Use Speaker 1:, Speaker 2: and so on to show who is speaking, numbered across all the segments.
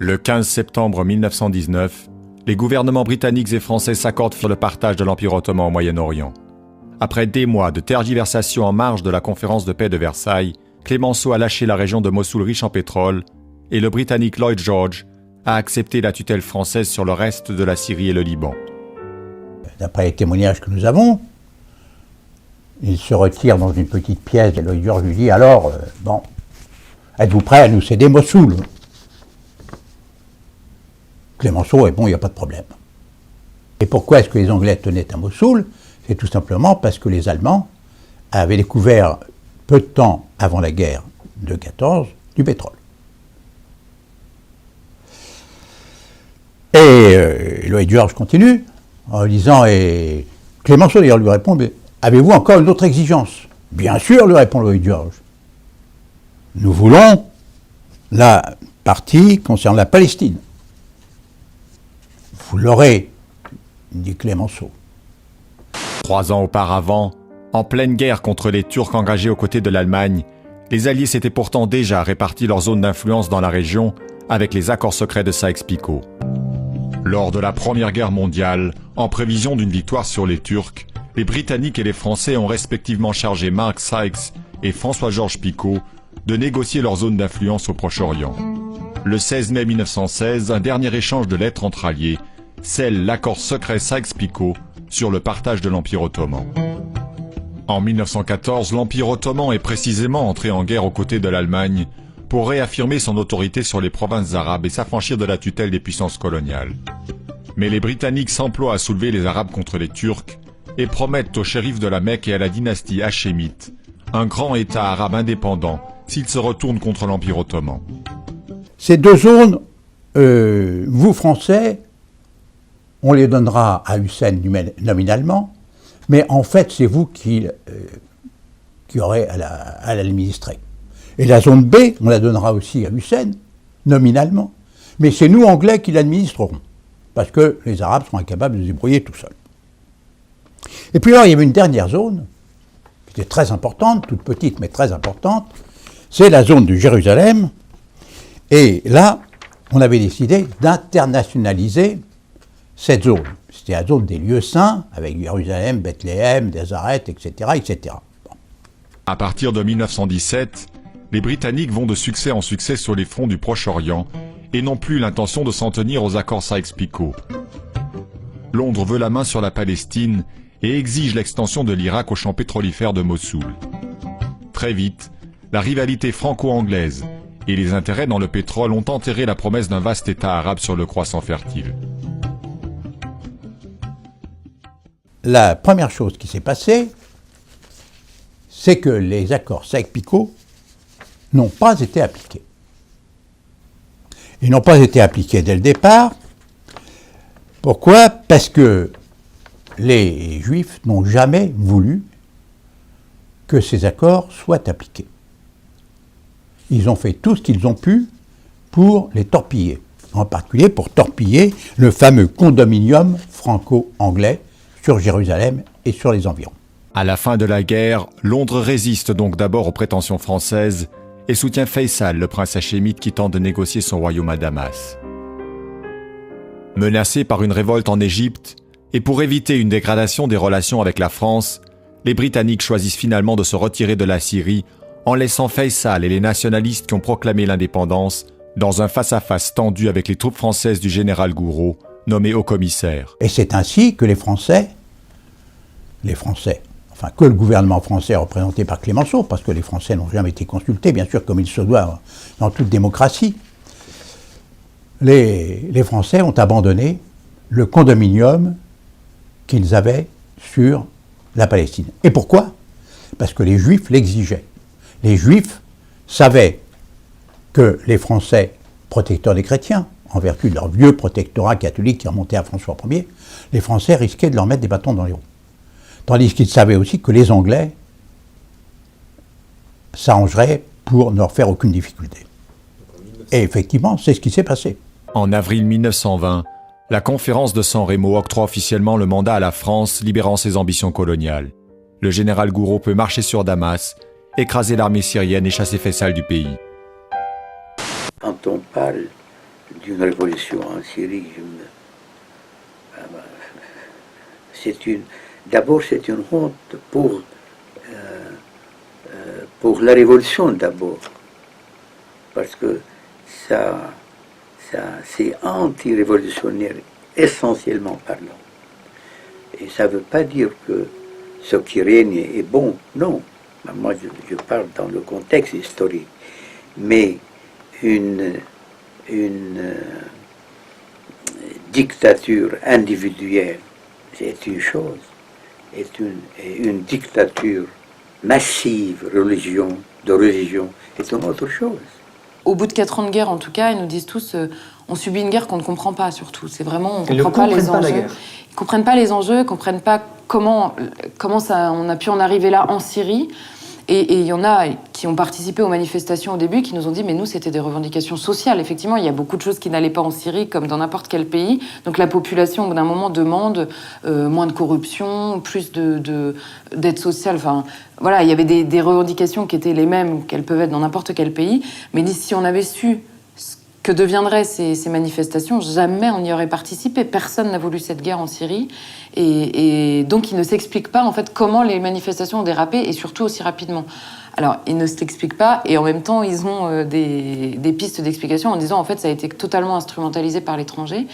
Speaker 1: Le 15 septembre 1919, les gouvernements britanniques et français s'accordent sur le partage de l'Empire ottoman au Moyen-Orient. Après des mois de tergiversations en marge de la conférence de paix de Versailles, Clémenceau a lâché la région de Mossoul riche en pétrole et le Britannique Lloyd George a accepté la tutelle française sur le reste de la Syrie et le Liban.
Speaker 2: D'après les témoignages que nous avons, il se retire dans une petite pièce et Lloyd George lui dit « Alors, êtes-vous prêt à nous céder Mossoul ?» Clémenceau répond « Il n'y a pas de problème ». Et pourquoi est-ce que les Anglais tenaient à Mossoul? C'est tout simplement parce que les Allemands avaient découvert, peu de temps avant la guerre de 14, du pétrole. Et Lloyd George continue en disant, et Clémenceau d'ailleurs lui répond, mais avez-vous encore une autre exigence? Bien sûr, lui répond Lloyd George. Nous voulons la partie concernant la Palestine. Vous l'aurez, dit Clémenceau.
Speaker 1: 3 ans auparavant, en pleine guerre contre les Turcs engagés aux côtés de l'Allemagne, les Alliés s'étaient pourtant déjà répartis leurs zones d'influence dans la région avec les accords secrets de Sykes-Picot. Lors de la Première Guerre mondiale, en prévision d'une victoire sur les Turcs, les Britanniques et les Français ont respectivement chargé Mark Sykes et François-Georges Picot de négocier leur zone d'influence au Proche-Orient. Le 16 mai 1916, un dernier échange de lettres entre alliés scelle l'accord secret Sykes-Picot sur le partage de l'Empire ottoman. En 1914, l'Empire ottoman est précisément entré en guerre aux côtés de l'Allemagne pour réaffirmer son autorité sur les provinces arabes et s'affranchir de la tutelle des puissances coloniales. Mais les Britanniques s'emploient à soulever les Arabes contre les Turcs et promettent au shérif de la Mecque et à la dynastie hachémite un grand État arabe indépendant s'ils se retournent contre l'Empire ottoman.
Speaker 2: Ces deux zones, vous Français, on les donnera à Hussein nominalement, mais en fait c'est vous qui aurez à l'administrer. Et la zone B, on la donnera aussi à Hussein, nominalement, mais c'est nous Anglais qui l'administrerons, parce que les Arabes sont incapables de se débrouiller tout seuls. Et puis alors il y avait une dernière zone, qui était très importante, toute petite mais très importante, c'est la zone de Jérusalem, et là, on avait décidé d'internationaliser cette zone. C'était la zone des lieux saints, avec Jérusalem, Bethléem, Nazareth, etc. etc. Bon.
Speaker 1: À partir de 1917, les Britanniques vont de succès en succès sur les fronts du Proche-Orient et n'ont plus l'intention de s'en tenir aux accords Sykes-Picot. Londres veut la main sur la Palestine et exige l'extension de l'Irak aux champs pétrolifères de Mossoul. Très vite, la rivalité franco-anglaise et les intérêts dans le pétrole ont enterré la promesse d'un vaste État arabe sur le croissant fertile.
Speaker 2: La première chose qui s'est passée, c'est que les accords Sykes-Picot n'ont pas été appliqués. Ils n'ont pas été appliqués dès le départ. Pourquoi? Parce que les Juifs n'ont jamais voulu que ces accords soient appliqués. Ils ont fait tout ce qu'ils ont pu pour les torpiller, en particulier pour torpiller le fameux condominium franco-anglais sur Jérusalem et sur les environs.
Speaker 1: À la fin de la guerre, Londres résiste donc d'abord aux prétentions françaises et soutient Faisal, le prince hachémite qui tente de négocier son royaume à Damas. Menacé par une révolte en Égypte, et pour éviter une dégradation des relations avec la France, les Britanniques choisissent finalement de se retirer de la Syrie en laissant Faisal et les nationalistes qui ont proclamé l'indépendance dans un face-à-face tendu avec les troupes françaises du général Gouraud, nommé haut-commissaire.
Speaker 2: Et c'est ainsi que les Français, enfin que le gouvernement français représenté par Clémenceau, parce que les Français n'ont jamais été consultés, bien sûr, comme il se doit dans toute démocratie, les Français ont abandonné le condominium qu'ils avaient sur la Palestine. Et pourquoi? Parce que les Juifs l'exigeaient. Les Juifs savaient que les Français, protecteurs des chrétiens, en vertu de leur vieux protectorat catholique qui remontait à François Ier, les Français risquaient de leur mettre des bâtons dans les roues. Tandis qu'ils savaient aussi que les Anglais s'arrangeraient pour ne leur faire aucune difficulté. Et effectivement, c'est ce qui s'est passé.
Speaker 1: En avril 1920, la conférence de San Remo octroie officiellement le mandat à la France, libérant ses ambitions coloniales. Le général Gouraud peut marcher sur Damas, écraser l'armée syrienne et chasser Faisal du pays.
Speaker 3: Quand on parle d'une révolution en Syrie. D'abord, c'est une honte pour la révolution d'abord, parce que ça c'est anti-révolutionnaire, essentiellement parlant. Et ça ne veut pas dire que ce qui règne est bon, non. Moi, je parle dans le contexte historique. Mais une dictature individuelle, c'est une chose. Et une dictature massive de religion est une autre chose.
Speaker 4: Au bout de 4 ans de guerre, en tout cas, ils nous disent tous on subit une guerre qu'on ne comprend pas, surtout. C'est vraiment, on ne comprend pas les enjeux. Ils ne comprennent pas les enjeux, ils ne comprennent pas comment ça, on a pu en arriver là en Syrie. Et il y en a qui ont participé aux manifestations au début, qui nous ont dit mais nous, c'était des revendications sociales. Effectivement, il y a beaucoup de choses qui n'allaient pas en Syrie, comme dans n'importe quel pays. Donc la population, au bout d'un moment, demande moins de corruption, plus d'aide sociale. Enfin, voilà, il y avait des revendications qui étaient les mêmes qu'elles peuvent être dans n'importe quel pays. Mais si on avait su ce que deviendraient ces manifestations, jamais on n'y aurait participé. Personne n'a voulu cette guerre en Syrie. Et donc, il ne s'explique pas, en fait, comment les manifestations ont dérapé, et surtout aussi rapidement. Alors, ils ne s'expliquent pas, et en même temps, ils ont des pistes d'explication en disant, en fait, ça a été totalement instrumentalisé par l'étranger.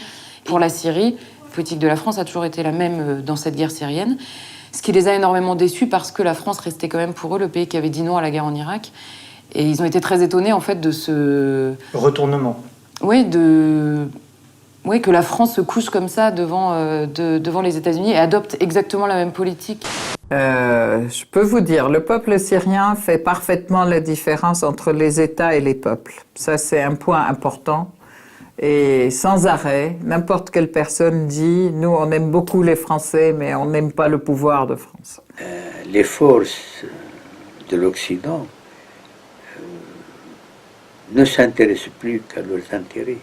Speaker 4: Pour la Syrie, la politique de la France a toujours été la même dans cette guerre syrienne, ce qui les a énormément déçus, parce que la France restait quand même pour eux le pays qui avait dit non à la guerre en Irak. Et ils ont été très étonnés, en fait, de ce...
Speaker 5: retournement.
Speaker 4: Oui, que la France se couche comme ça devant les États-Unis et adopte exactement la même politique.
Speaker 6: Je peux vous dire, le peuple syrien fait parfaitement la différence entre les États et les peuples. Ça, c'est un point important. Et sans arrêt, n'importe quelle personne dit « Nous, on aime beaucoup les Français, mais on n'aime pas le pouvoir de France. »
Speaker 3: Les forces de l'Occident ne s'intéressent plus qu'à leurs intérêts.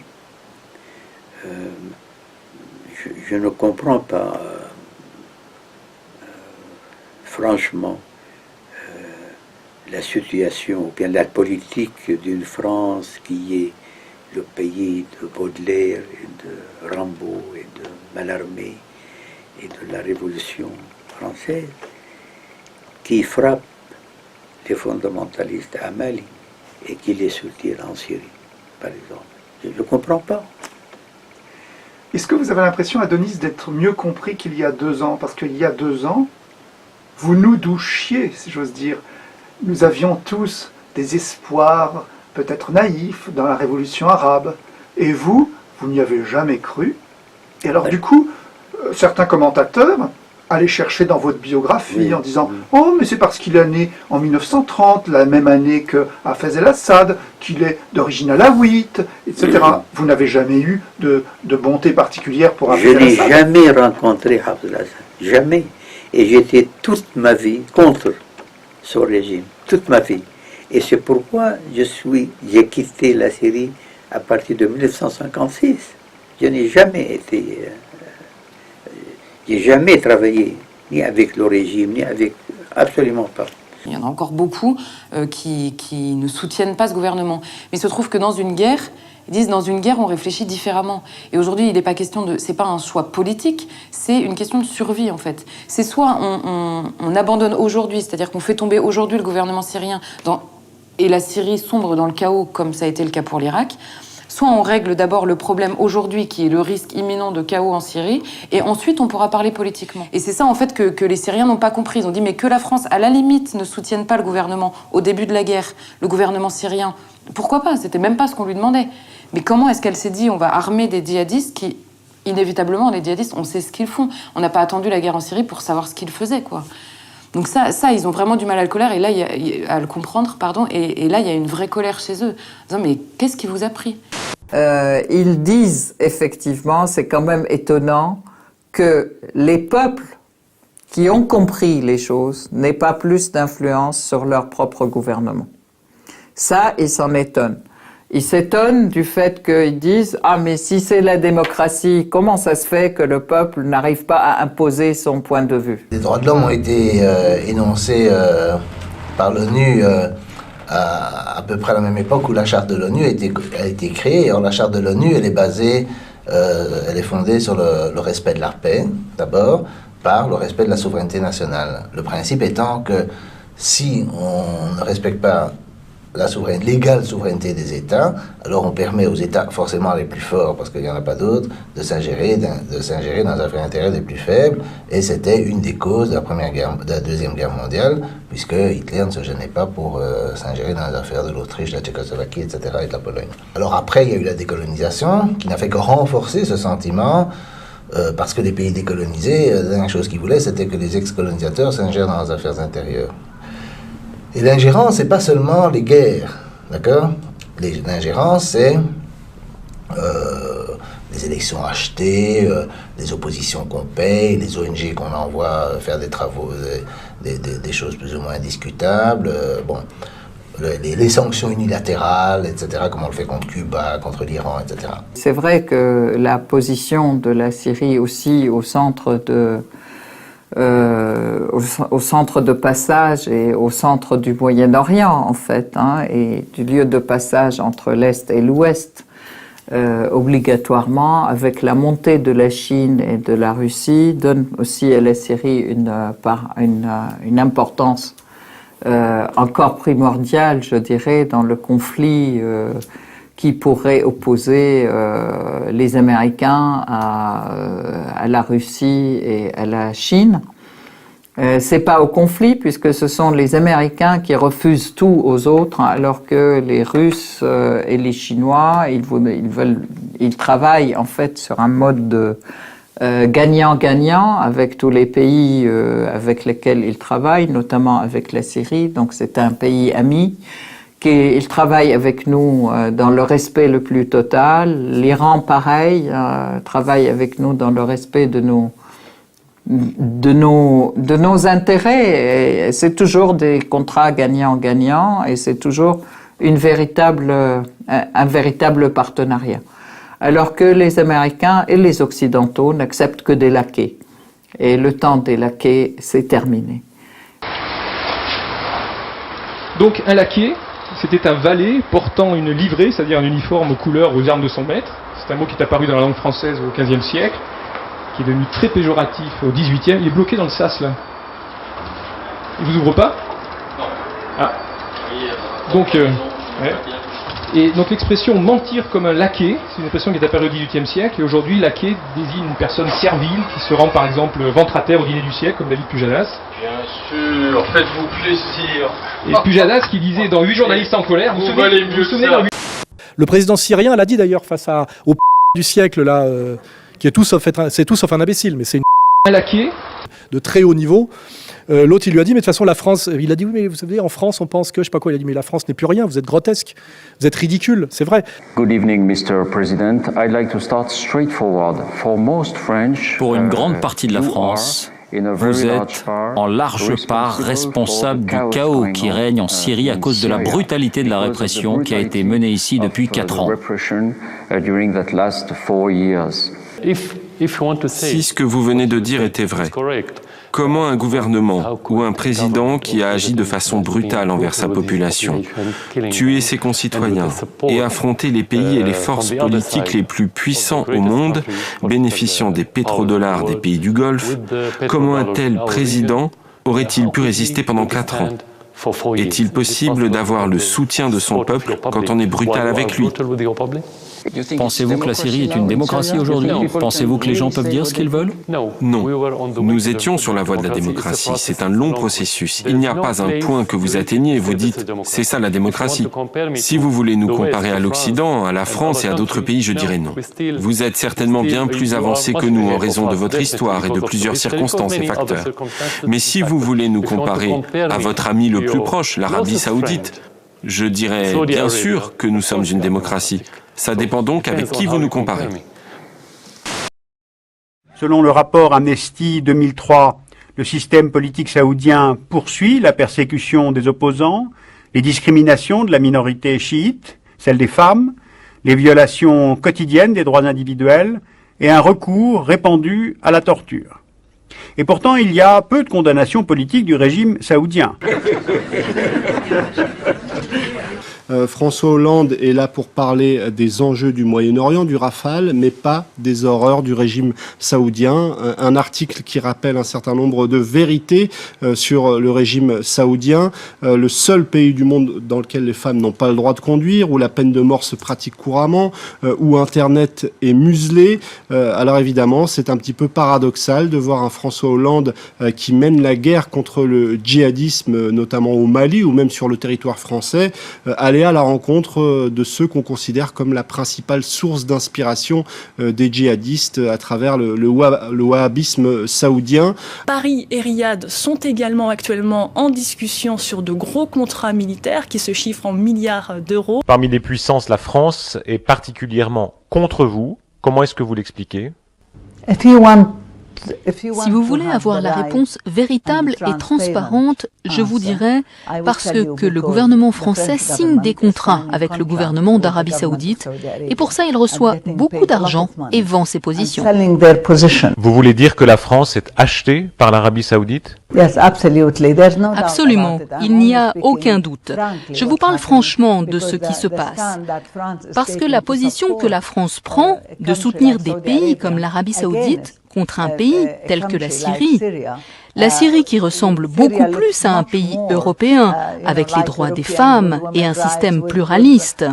Speaker 3: Je ne comprends pas, franchement, la situation, ou bien la politique d'une France qui est le pays de Baudelaire et de Rimbaud et de Mallarmé et de la Révolution française, qui frappe les fondamentalistes à Mali et qui les soutient en Syrie, par exemple. Je ne comprends pas.
Speaker 5: Est-ce que vous avez l'impression, Adonis, d'être mieux compris qu'il y a 2 ans? Parce qu'il y a 2 ans, vous nous douchiez, si j'ose dire. Nous avions tous des espoirs, peut-être naïfs, dans la révolution arabe. Et vous n'y avez jamais cru. Et alors, du coup, certains commentateurs allaient chercher dans votre biographie en disant « Oh, mais c'est parce qu'il est né en 1930, la même année que Hafez el-Assad, qu'il est d'origine alawite, etc. » Vous n'avez jamais eu de bonté particulière pour Hafez el-Assad?
Speaker 3: Je n'ai jamais rencontré Hafez el-Assad. Jamais. Et j'étais toute ma vie contre ce régime. Toute ma vie. Et c'est pourquoi j'ai quitté la Syrie à partir de 1956. Je n'ai jamais été... j'ai jamais travaillé, ni avec le régime, ni avec... absolument pas.
Speaker 4: Il y en a encore beaucoup qui ne soutiennent pas ce gouvernement. Mais il se trouve que dans une guerre, ils disent dans une guerre, on réfléchit différemment. Et aujourd'hui, il n'est pas question de... c'est pas un choix politique, c'est une question de survie, en fait. C'est soit on abandonne aujourd'hui, c'est-à-dire qu'on fait tomber aujourd'hui le gouvernement syrien et la Syrie sombre dans le chaos, comme ça a été le cas pour l'Irak, soit on règle d'abord le problème aujourd'hui, qui est le risque imminent de chaos en Syrie, et ensuite on pourra parler politiquement. Et c'est ça, en fait, que les Syriens n'ont pas compris. Ils ont dit, mais que la France, à la limite, ne soutienne pas le gouvernement au début de la guerre, le gouvernement syrien, pourquoi pas? C'était même pas ce qu'on lui demandait. Mais comment est-ce qu'elle s'est dit, on va armer des djihadistes qui, inévitablement, les djihadistes, on sait ce qu'ils font. On n'a pas attendu la guerre en Syrie pour savoir ce qu'ils faisaient, quoi. Donc ça, ils ont vraiment du mal à le comprendre, pardon, et là, il y a une vraie colère chez eux. En disant, mais qu'est-ce qui vous a pris?
Speaker 6: Ils disent, effectivement, c'est quand même étonnant, que les peuples qui ont compris les choses n'aient pas plus d'influence sur leur propre gouvernement. Ça, ils s'en étonnent. Ils s'étonnent du fait qu'ils disent « Ah, mais si c'est la démocratie, comment ça se fait que le peuple n'arrive pas à imposer son point de vue ?»
Speaker 7: Les droits de l'homme ont été énoncés par l'ONU à à peu près à la même époque où la charte de l'ONU a été créée. Or, la charte de l'ONU, elle est basée, elle est fondée sur le respect de la paix, d'abord, par le respect de la souveraineté nationale. Le principe étant que si on ne respecte pas l'égale souveraineté des États, alors on permet aux États, forcément les plus forts, parce qu'il n'y en a pas d'autres, de s'ingérer dans les affaires intérieures des plus faibles, et c'était une des causes de la Deuxième Guerre mondiale, puisque Hitler ne se gênait pas pour s'ingérer dans les affaires de l'Autriche, de la Tchécoslovaquie, etc., et de la Pologne. Alors après, il y a eu la décolonisation, qui n'a fait que renforcer ce sentiment, parce que les pays décolonisés, la dernière chose qu'ils voulaient, c'était que les ex-colonisateurs s'ingèrent dans les affaires intérieures. Et l'ingérence, c'est pas seulement les guerres, d'accord? L'ingérence, c'est les élections achetées, les oppositions qu'on paye, les ONG qu'on envoie faire des travaux, des choses plus ou moins indiscutables, les sanctions unilatérales, etc., comme on le fait contre Cuba, contre l'Iran, etc.
Speaker 6: C'est vrai que la position de la Syrie aussi au centre de passage et au centre du Moyen-Orient, en fait, hein, et du lieu de passage entre l'Est et l'Ouest, obligatoirement, avec la montée de la Chine et de la Russie, donne aussi à la Syrie une importance encore primordiale, je dirais, dans le conflit qui pourrait opposer les Américains à la Russie et à la Chine. C'est pas au conflit, puisque ce sont les Américains qui refusent tout aux autres, alors que les Russes et les Chinois, ils travaillent en fait sur un mode de gagnant-gagnant avec tous les pays avec lesquels ils travaillent, notamment avec la Syrie. Donc c'est un pays ami. Ils travaillent avec nous dans le respect le plus total. L'Iran, pareil, travaille avec nous dans le respect de nos intérêts. Et c'est toujours des contrats gagnant-gagnant et c'est toujours un véritable partenariat. Alors que les Américains et les Occidentaux n'acceptent que des laquais. Et le temps des laquais, c'est terminé.
Speaker 8: Donc un laquais, c'était un valet portant une livrée, c'est-à-dire un uniforme aux couleurs, aux armes de son maître. C'est un mot qui est apparu dans la langue française au XVe siècle, qui est devenu très péjoratif au XVIIIe. Il est bloqué dans le sas, là. Il vous ouvre pas? Non. Ah. Donc, ouais. Et donc l'expression « mentir comme un laquais », c'est une expression qui est apparue au XVIIIe siècle, et aujourd'hui, laquais désigne une personne servile qui se rend par exemple ventre à terre au dîner du siècle, comme David Pujadas.
Speaker 9: Bien sûr, faites-vous plaisir.
Speaker 8: Et Pujadas qui disait dans 8 journalistes en colère, vous vous souvenez dans 8...
Speaker 10: Le président syrien l'a dit d'ailleurs face au du siècle, là, qui est tout sauf un imbécile, mais c'est
Speaker 8: un laquais
Speaker 10: de très haut niveau. L'autre, il lui a dit, mais de toute façon, la France, il a dit, oui, mais vous savez, en France, on pense que, je sais pas quoi, il a dit, mais la France n'est plus rien, vous êtes grotesque, vous êtes ridicule, c'est vrai.
Speaker 11: Good evening, Mr. President. I'd like to start straightforward. For most French,
Speaker 12: pour une grande partie de la France, vous êtes en large part responsable du chaos qui règne en Syrie à cause de la brutalité de la répression qui a été menée ici depuis 4 ans.
Speaker 13: Si ce que vous venez de dire était vrai, comment un gouvernement ou un président qui a agi de façon brutale envers sa population, tué ses concitoyens et affronté les pays et les forces politiques les plus puissants au monde, bénéficiant des pétrodollars des pays du Golfe, comment un tel président aurait-il pu résister pendant 4 ans ? Est-il possible d'avoir le soutien de son peuple quand on est brutal avec lui ?
Speaker 12: Pensez-vous que la Syrie est une démocratie aujourd'hui? Pensez-vous que les gens peuvent dire ce qu'ils veulent?
Speaker 13: Non. Nous étions sur la voie de la démocratie. C'est un long processus. Il n'y a pas un point que vous atteignez et vous dites « c'est ça la démocratie ». Si vous voulez nous comparer à l'Occident, à la France et à d'autres pays, je dirais non. Vous êtes certainement bien plus avancés que nous en raison de votre histoire et de plusieurs circonstances et facteurs. Mais si vous voulez nous comparer à votre ami le plus proche, l'Arabie Saoudite, je dirais bien sûr que nous sommes une démocratie. Ça dépend donc avec qui vous nous comparez.
Speaker 14: Selon le rapport Amnesty 2003, le système politique saoudien poursuit la persécution des opposants, les discriminations de la minorité chiite, celle des femmes, les violations quotidiennes des droits individuels et un recours répandu à la torture. Et pourtant, il y a peu de condamnations politiques du régime saoudien.
Speaker 15: François Hollande est là pour parler des enjeux du Moyen-Orient, du Rafale, mais pas des horreurs du régime saoudien. Un article qui rappelle un certain nombre de vérités sur le régime saoudien, le seul pays du monde dans lequel les femmes n'ont pas le droit de conduire, où la peine de mort se pratique couramment, où Internet est muselé. Alors évidemment, c'est un petit peu paradoxal de voir un François Hollande qui mène la guerre contre le djihadisme, notamment au Mali ou même sur le territoire français, aller à la rencontre de ceux qu'on considère comme la principale source d'inspiration des djihadistes à travers le wahhabisme saoudien.
Speaker 16: Paris et Riyad sont également actuellement en discussion sur de gros contrats militaires qui se chiffrent en milliards d'euros.
Speaker 17: Parmi les puissances, la France est particulièrement contre vous. Comment est-ce que vous l'expliquez ?
Speaker 18: Si vous voulez avoir la réponse véritable et transparente, je vous dirais parce que le gouvernement français signe des contrats avec le gouvernement d'Arabie Saoudite et pour ça il reçoit beaucoup d'argent et vend ses positions.
Speaker 17: Vous voulez dire que la France est achetée par l'Arabie Saoudite ?
Speaker 18: Absolument, il n'y a aucun doute. Je vous parle franchement de ce qui se passe. Parce que la position que la France prend de soutenir des pays comme l'Arabie Saoudite contre un pays tel que la Syrie qui ressemble beaucoup plus à un pays européen, avec les droits des femmes et un système pluraliste.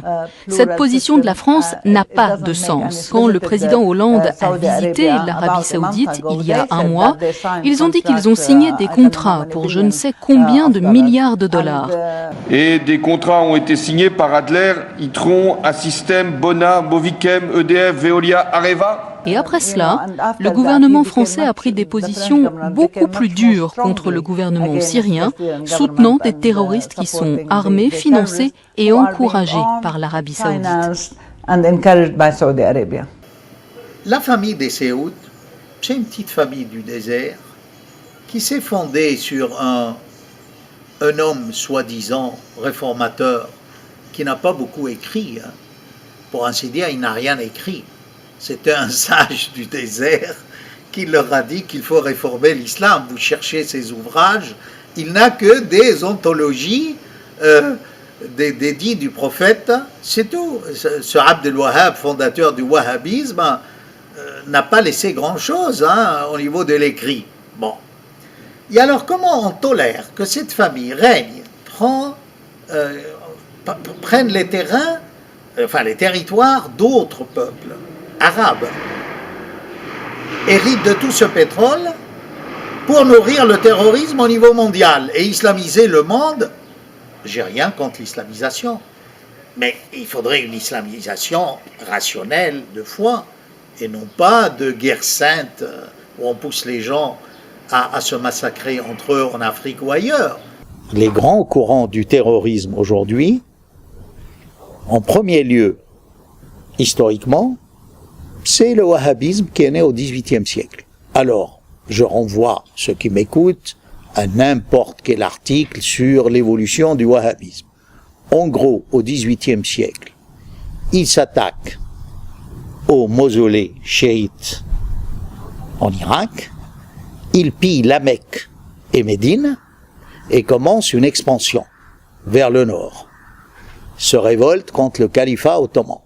Speaker 18: Cette position de la France n'a pas de sens. Quand le président Hollande a visité l'Arabie Saoudite il y a un mois, ils ont dit qu'ils ont signé des contrats pour je ne sais combien de milliards de dollars.
Speaker 19: Et des contrats ont été signés par Adler, Itron, Assystem, Bona, Bovikem, EDF, Veolia, Areva.
Speaker 18: Et après cela, le gouvernement français a pris des positions beaucoup plus dures contre le gouvernement syrien, soutenant des terroristes qui sont armés, financés et encouragés par l'Arabie Saoudite.
Speaker 20: La famille des Saouds, c'est une petite famille du désert qui s'est fondée sur un homme soi-disant réformateur qui n'a pas beaucoup écrit. Pour ainsi dire, il n'a rien écrit. C'était un sage du désert qui leur a dit qu'il faut réformer l'islam. Vous cherchez ses ouvrages, il n'a que des ontologies, des dits du prophète, c'est tout. Ce Abdel Wahhab, fondateur du wahhabisme, n'a pas laissé grand-chose au niveau de l'écrit. Bon. Et alors comment on tolère que cette famille règne, prenne les terrains, enfin les territoires d'autres peuples arabes, hérite de tout ce pétrole pour nourrir le terrorisme au niveau mondial et islamiser le monde? J'ai rien contre l'islamisation, mais il faudrait une islamisation rationnelle de foi et non pas de guerre sainte où on pousse les gens à se massacrer entre eux en Afrique ou ailleurs.
Speaker 21: Les grands courants du terrorisme aujourd'hui, en premier lieu, historiquement, c'est le wahhabisme qui est né au XVIIIe siècle. Alors, je renvoie ceux qui m'écoutent à n'importe quel article sur l'évolution du wahhabisme. En gros, au XVIIIe siècle, il s'attaque au mausolée chiite en Irak, il pille la Mecque et Médine et commence une expansion vers le nord. Se révolte contre le califat ottoman.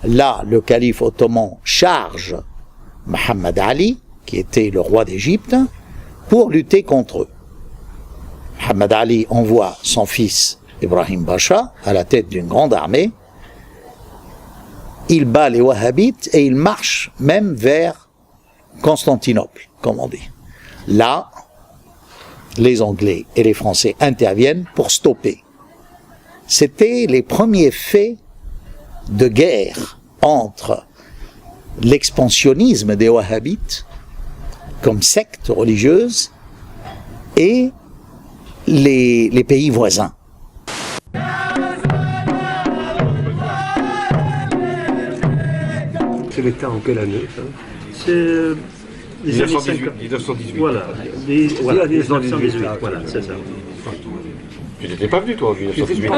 Speaker 21: Là, le calife ottoman charge Mohammed Ali, qui était le roi d'Égypte, pour lutter contre eux. Mohammed Ali envoie son fils Ibrahim Pacha à la tête d'une grande armée. Il bat les wahhabites et il marche même vers Constantinople, comme on dit. Là, les Anglais et les Français interviennent pour stopper. C'était les premiers faits de guerre entre l'expansionnisme des wahhabites comme secte religieuse et les pays voisins.
Speaker 22: C'est l'État en quelle année ça? C'est 1918. Voilà, 1918, voilà, c'est ça.
Speaker 19: Tu n'étais pas venu, toi, en 1918.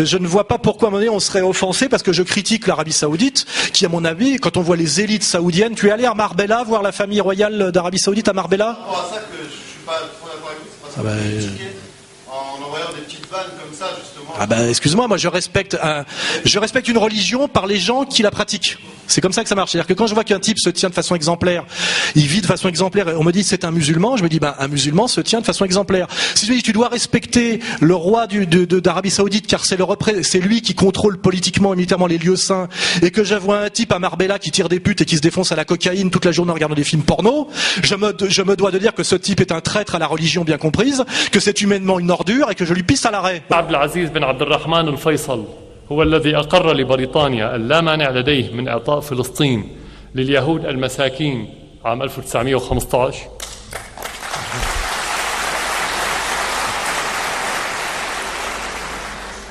Speaker 10: Je ne vois pas pourquoi à un moment donné on serait offensé parce que je critique l'Arabie Saoudite, qui à mon avis, quand on voit les élites saoudiennes, tu es allé à Marbella voir la famille royale d'Arabie Saoudite à Marbella?
Speaker 1: C'est ça que je suis pas trop d'accord avec vous, c'est pas ça que je critiquais en envoyant des petites vannes comme ça justement.
Speaker 10: Ah ben excuse-moi, moi je respecte une religion par les gens qui la pratiquent. C'est comme ça que ça marche. C'est-à-dire que quand je vois qu'un type se tient de façon exemplaire, il vit de façon exemplaire, et on me dit c'est un musulman, je me dis un musulman se tient de façon exemplaire. Si je dis tu dois respecter le roi d'Arabie Saoudite car c'est lui qui contrôle politiquement et militairement les lieux saints, et que je vois un type à Marbella qui tire des putes et qui se défonce à la cocaïne toute la journée en regardant des films porno, je me dois de dire que ce type est un traître à la religion bien comprise, que c'est humainement une ordure et que je lui pisse à l'arrêt.
Speaker 9: Abdelaziz bin Abdelrahman al-Faisal هو الذي أقر لبريطانيا اللا مانع لديه من إعطاء فلسطين لليهود المساكين عام 1915.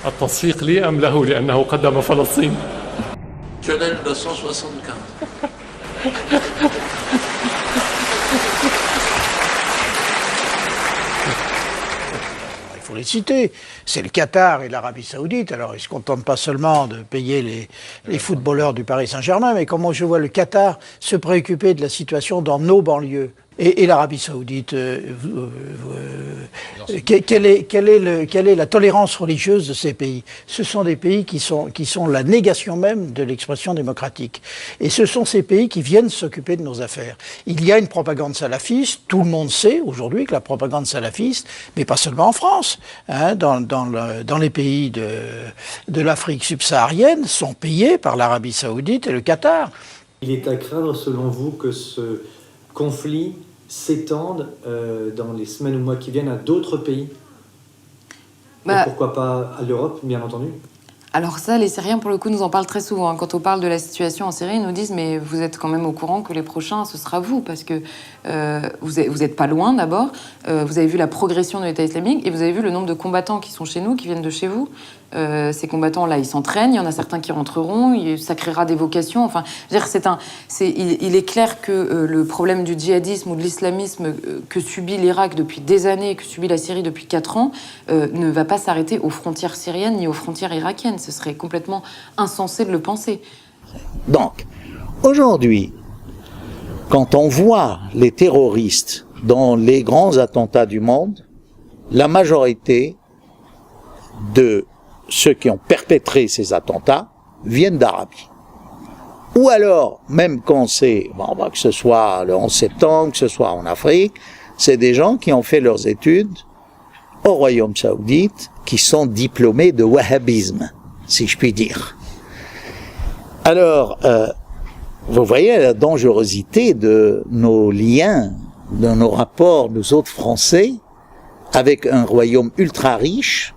Speaker 9: التصفيق لي أم له لأنه قدم فلسطين؟
Speaker 21: Lionel 1975.
Speaker 2: Il faut les citer. C'est le Qatar et l'Arabie Saoudite. Alors, ils ne se contentent pas seulement de payer les footballeurs du Paris Saint-Germain, mais comment je vois le Qatar se préoccuper de la situation dans nos banlieues. Et l'Arabie Saoudite, quelle est la tolérance religieuse de ces pays? Ce sont des pays qui sont la négation même de l'expression démocratique. Et ce sont ces pays qui viennent s'occuper de nos affaires. Il y a une propagande salafiste, tout le monde sait aujourd'hui que la propagande salafiste, mais pas seulement en France, hein, dans les pays de l'Afrique subsaharienne, sont payés par l'Arabie Saoudite et le Qatar.
Speaker 23: Il est à craindre, selon vous, que ce conflit s'étende dans les semaines ou mois qui viennent à d'autres pays? Et pourquoi pas à l'Europe, bien entendu?
Speaker 4: Alors ça, les Syriens, pour le coup, nous en parlent très souvent. Hein. Quand on parle de la situation en Syrie, ils nous disent « mais vous êtes quand même au courant que les prochains, ce sera vous, parce que vous êtes pas loin d'abord, vous avez vu la progression de l'État islamique, et vous avez vu le nombre de combattants qui sont chez nous, qui viennent de chez vous. Ces combattants-là, ils s'entraînent, il y en a certains qui rentreront, ça créera des vocations. Enfin, je veux dire, il est clair que le problème du djihadisme ou de l'islamisme que subit l'Irak depuis des années, que subit la Syrie depuis 4 ans, ne va pas s'arrêter aux frontières syriennes ni aux frontières irakiennes. Ce serait complètement insensé de le penser.
Speaker 21: Donc, aujourd'hui, quand on voit les terroristes dans les grands attentats du monde, la majorité de ceux qui ont perpétré ces attentats viennent d'Arabie. Ou alors, même quand c'est, que ce soit le 11 septembre, que ce soit en Afrique, c'est des gens qui ont fait leurs études au Royaume Saoudite, qui sont diplômés de wahhabisme, si je puis dire. Alors, vous voyez la dangerosité de nos liens, de nos rapports, nous autres Français, avec un royaume ultra riche,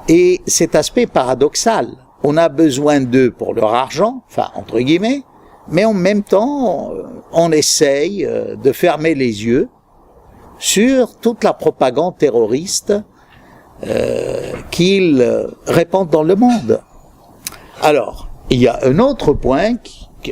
Speaker 21: et cet aspect paradoxal. On a besoin d'eux pour leur argent, enfin, entre guillemets, mais en même temps, on essaye de fermer les yeux sur toute la propagande terroriste qu'ils répandent dans le monde. Alors, il y a un autre point,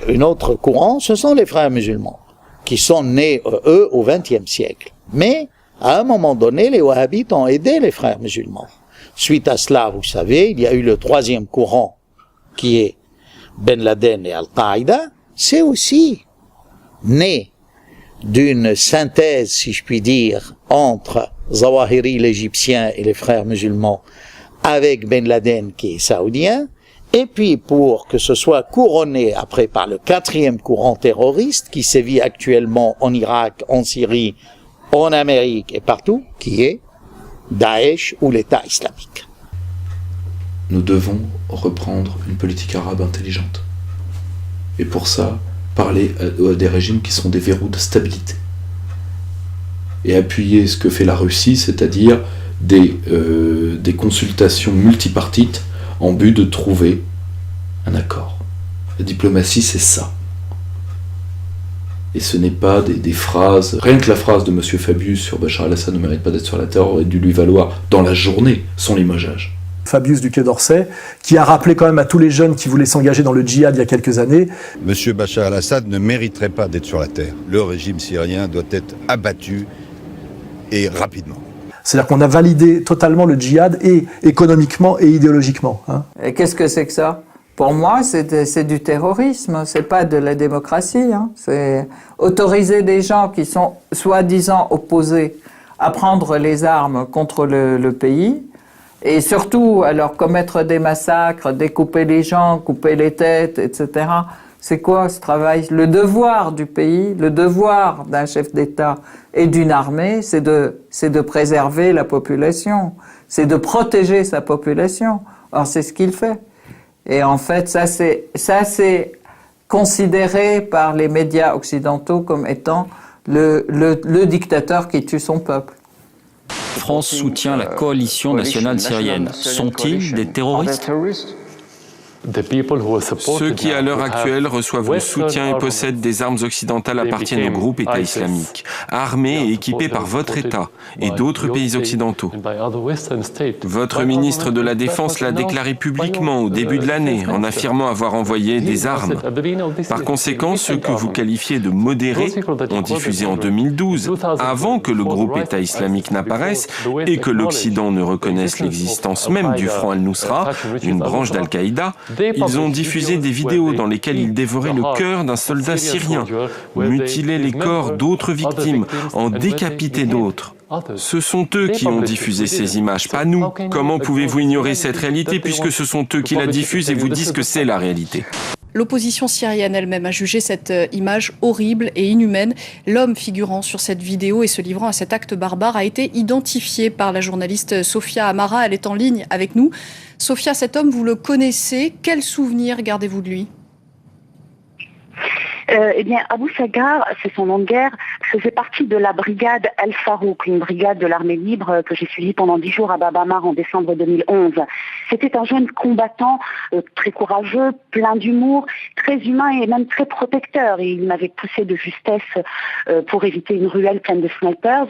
Speaker 21: un autre courant, ce sont les frères musulmans, qui sont nés, eux, au XXe siècle. Mais, à un moment donné, les wahhabites ont aidé les frères musulmans. Suite à cela, vous savez, il y a eu le troisième courant, qui est Ben Laden et Al-Qaïda. C'est aussi né d'une synthèse, si je puis dire, entre Zawahiri, l'Égyptien, et les frères musulmans, avec Ben Laden, qui est saoudien. Et puis, pour que ce soit couronné après par le quatrième courant terroriste, qui sévit actuellement en Irak, en Syrie, en Amérique et partout, qui est Daesh ou l'État islamique.
Speaker 24: Nous devons reprendre une politique arabe intelligente. Et pour ça, parler à des régimes qui sont des verrous de stabilité. Et appuyer ce que fait la Russie, c'est-à-dire des consultations multipartites en but de trouver un accord. La diplomatie, c'est ça. Et ce n'est pas des phrases... Rien que la phrase de M. Fabius sur Bachar al-Assad ne mérite pas d'être sur la terre, aurait dû lui valoir dans la journée son limogeage.
Speaker 10: Fabius du Quai d'Orsay, qui a rappelé quand même à tous les jeunes qui voulaient s'engager dans le djihad il y a quelques années.
Speaker 25: M. Bachar al-Assad ne mériterait pas d'être sur la terre. Le régime syrien doit être abattu et rapidement.
Speaker 3: C'est-à-dire qu'on a validé totalement le djihad et économiquement et idéologiquement. Hein.
Speaker 5: Et qu'est-ce que c'est que ça? Pour moi, c'est du terrorisme, c'est pas de la démocratie. Hein. C'est autoriser des gens qui sont soi-disant opposés à prendre les armes contre le pays, et surtout à leur commettre des massacres, découper les gens, couper les têtes, etc. C'est quoi ce travail? Le devoir du pays, le devoir d'un chef d'État et d'une armée, c'est de préserver la population, c'est de protéger sa population. Or, c'est ce qu'il fait. Et en fait, ça c'est considéré par les médias occidentaux comme étant le dictateur qui tue son peuple.
Speaker 12: La France soutient la coalition nationale syrienne. Sont-ils des terroristes ?
Speaker 13: Ceux qui, à l'heure actuelle, reçoivent le soutien et possèdent des armes occidentales appartiennent au groupe État islamique, armés et équipés par votre État et d'autres pays occidentaux. Votre ministre de la Défense l'a déclaré publiquement au début de l'année, en affirmant avoir envoyé des armes. Par conséquent, ceux que vous qualifiez de modérés ont diffusé en 2012, avant que le groupe État islamique n'apparaisse et que l'Occident ne reconnaisse l'existence même du Front al-Nusra, une branche d'Al-Qaïda. Ils ont diffusé des vidéos dans lesquelles ils dévoraient le cœur d'un soldat syrien, mutilaient les corps d'autres victimes, en décapitaient d'autres. Ce sont eux qui ont diffusé ces images, pas nous. Comment pouvez-vous ignorer cette réalité puisque ce sont eux qui la diffusent et vous disent que c'est la réalité ?
Speaker 6: L'opposition syrienne elle-même a jugé cette image horrible et inhumaine. L'homme figurant sur cette vidéo et se livrant à cet acte barbare a été identifié par la journaliste Sophia Amara. Elle est en ligne avec nous. Sophia, cet homme, vous le connaissez. Quel souvenir gardez-vous de lui ?
Speaker 7: Eh bien, Abou Sagar, c'est son nom de guerre, faisait partie de la brigade Al-Farouk, une brigade de l'armée libre que j'ai suivie pendant 10 jours à Bab Amar en décembre 2011. C'était un jeune combattant très courageux, plein d'humour, très humain et même très protecteur. Et il m'avait poussé de justesse pour éviter une ruelle pleine de snipers.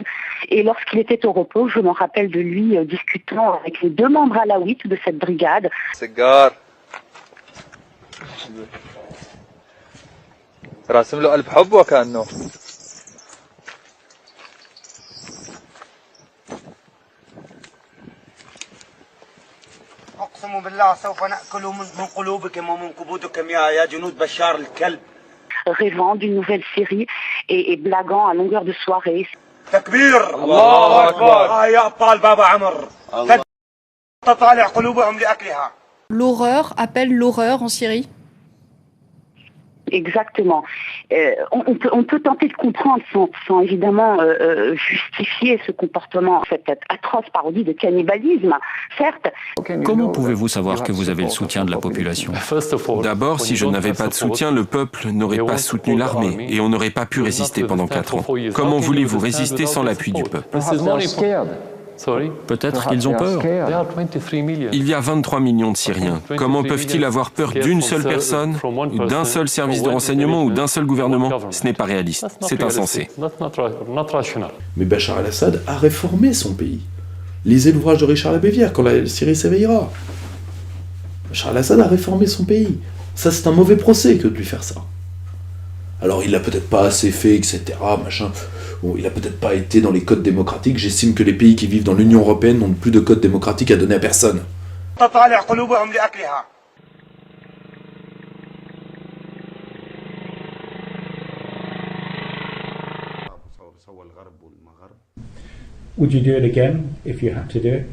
Speaker 7: Et lorsqu'il était au repos, je me rappelle de lui discutant avec les 2 membres alaouites de cette brigade. Sagar.
Speaker 8: راسم له قلب حب وكأنه
Speaker 26: أقسم بالله سوف نأكل من قلوبكم ومن كبودكم يا جنود بشار الكلب.
Speaker 7: Rêvant d'une nouvelle série et blaguant à longueur de soirée.
Speaker 26: تكبير الله أكبر يا أبطال بابا عمر تطالع قلوبهم لأكلها.
Speaker 6: L'horreur appelle l'horreur en Syrie.
Speaker 7: Exactement. On peut tenter de comprendre sans évidemment justifier ce comportement, cette atroce parodie de cannibalisme, certes.
Speaker 12: Comment pouvez-vous savoir que vous avez le soutien de la population ?
Speaker 13: D'abord, si je n'avais pas de soutien, le peuple n'aurait pas soutenu l'armée et on n'aurait pas pu résister pendant 4 ans. Comment voulez-vous résister sans l'appui du peuple ?
Speaker 12: Peut-être qu'ils ont peur.
Speaker 13: Il y a 23 millions de Syriens. Comment peuvent-ils avoir peur d'une seule personne, ou d'un seul service de renseignement ou d'un seul gouvernement ? Ce n'est pas réaliste, c'est insensé.
Speaker 24: Mais Bachar al-Assad a réformé son pays. Lisez l'ouvrage de Richard Labévière, quand la Syrie s'éveillera. Bachar al-Assad a réformé son pays. Ça, c'est un mauvais procès que de lui faire ça. Alors, il l'a peut-être pas assez fait, etc., machin. Bon, il a peut-être pas été dans les codes démocratiques. J'estime que les pays qui vivent dans l'Union européenne n'ont plus de codes démocratiques à donner à personne.
Speaker 27: Would you do it again if you had to do it?